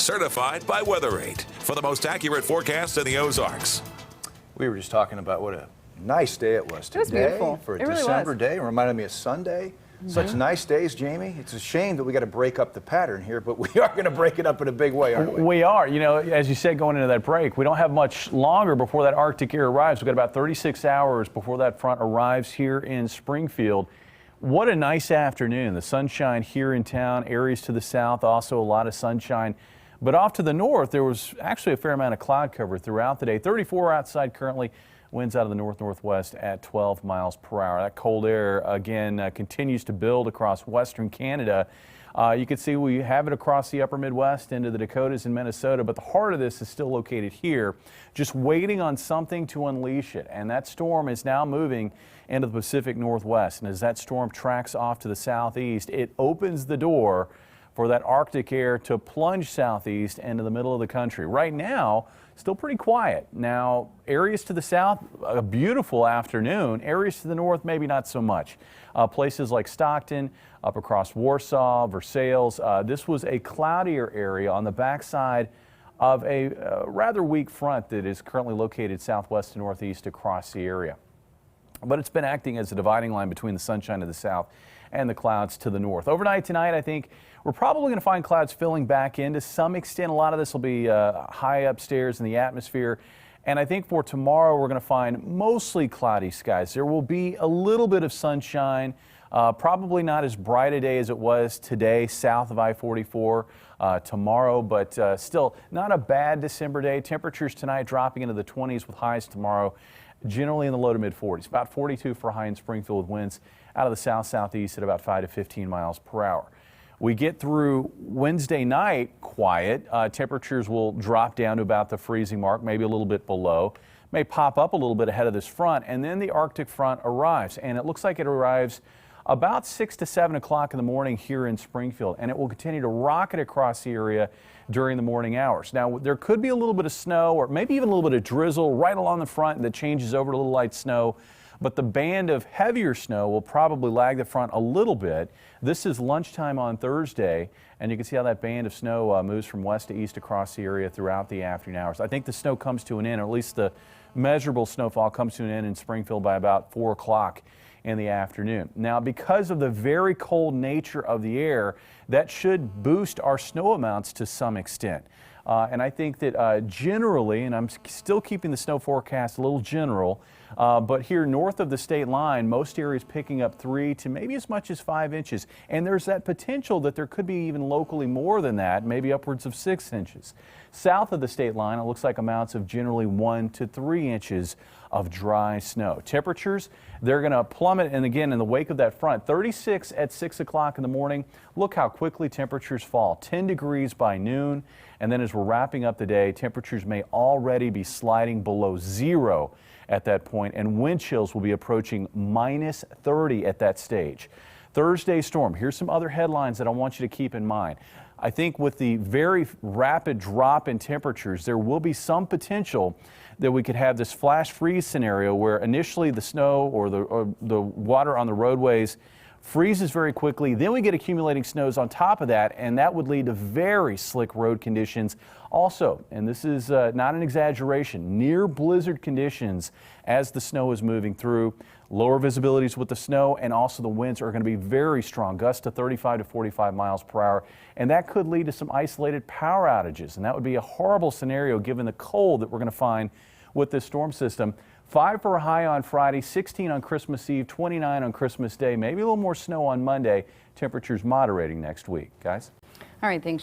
certified by Weather8 for the most accurate forecast in the Ozarks. We were just talking about what a nice day it was today. It was beautiful. For a It really December was. day. It reminded me of Sunday. Such nice days, Jamie. It's a shame that we got to break up the pattern here, but we are going to break it up in a big way, aren't we? We are. You know, as you said, going into that break, we don't have much longer before that Arctic air arrives. We've got about 36 hours before that front arrives here in Springfield. What a nice afternoon. The sunshine here in town, areas to the south, also a lot of sunshine. But off to the north, there was actually a fair amount of cloud cover throughout the day. 34 outside currently. Winds out of the north-northwest at 12 miles per hour. That cold air, again, continues to build across western Canada. You can see we have it across the upper Midwest into the Dakotas and Minnesota, but the heart of this is still located here, just waiting on something to unleash it. And that storm is now moving into the Pacific Northwest. And as that storm tracks off to the southeast, it opens the door for that Arctic air to plunge southeast into the middle of the country. Right now, still pretty quiet. Now, areas to the south, a beautiful afternoon. Areas to the north, maybe not so much. Places like Stockton, up across Warsaw, Versailles. This was a cloudier area on the backside of a rather weak front that is currently located southwest to northeast across the area. But it's been acting as a dividing line between the sunshine to the south and the clouds to the north. Overnight tonight, I think we're probably going to find clouds filling back in to some extent. A lot of this will be high upstairs in the atmosphere. And I think for tomorrow, we're going to find mostly cloudy skies. There will be a little bit of sunshine, probably not as bright a day as it was today south of I-44 tomorrow, but still not a bad December day. Temperatures tonight dropping into the 20s with highs tomorrow, generally in the low to mid 40s. About 42 for a high in Springfield with winds out of the south-southeast at about 5 to 15 miles per hour. We get through Wednesday night quiet. Temperatures will drop down to about the freezing mark, maybe a little bit below. May pop up a little bit ahead of this front, and then the Arctic front arrives. And it looks like it arrives about 6 to 7 o'clock in the morning here in Springfield, and it will continue to rocket across the area during the morning hours. Now, there could be a little bit of snow or maybe even a little bit of drizzle right along the front that changes over to a little light snow. But the band of heavier snow will probably lag the front a little bit. This is lunchtime on Thursday, and you can see how that band of snow moves from west to east across the area throughout the afternoon hours. I think the snow comes to an end, or at least the measurable snowfall comes to an end in Springfield by about 4 o'clock in the afternoon. Now, because of the very cold nature of the air, that should boost our snow amounts to some extent. And I think that generally, and I'm still keeping the snow forecast a little general, but here north of the state line, most areas picking up 3 to maybe as much as 5 inches. And there's that potential that there could be even locally more than that, maybe upwards of 6 inches. South of the state line, it looks like amounts of generally 1 to 3 inches of dry snow. Temperatures, they're going to plummet, and again, in the wake of that front, 36 at 6 o'clock in the morning. Look how quickly temperatures fall. 10 degrees by noon, and then as we're wrapping up the day, temperatures may already be sliding below 0 at that point, and wind chills will be approaching minus 30 at that stage. Thursday storm. Here's some other headlines that I want you to keep in mind. I think with the very rapid drop in temperatures, there will be some potential that we could have this flash freeze scenario where initially the snow or the water on the roadways freezes very quickly. Then we get accumulating snows on top of that, and that would lead to very slick road conditions. Also, and this is not an exaggeration, near blizzard conditions as the snow is moving through. Lower visibilities with the snow, and also the winds are going to be very strong, gusts to 35 to 45 miles per hour, and that could lead to some isolated power outages, and that would be a horrible scenario given the cold that we're going to find with this storm system. 5 for a high on Friday, 16 on Christmas Eve, 29 on Christmas Day, maybe a little more snow on Monday. Temperatures moderating next week. Guys? All right, thanks.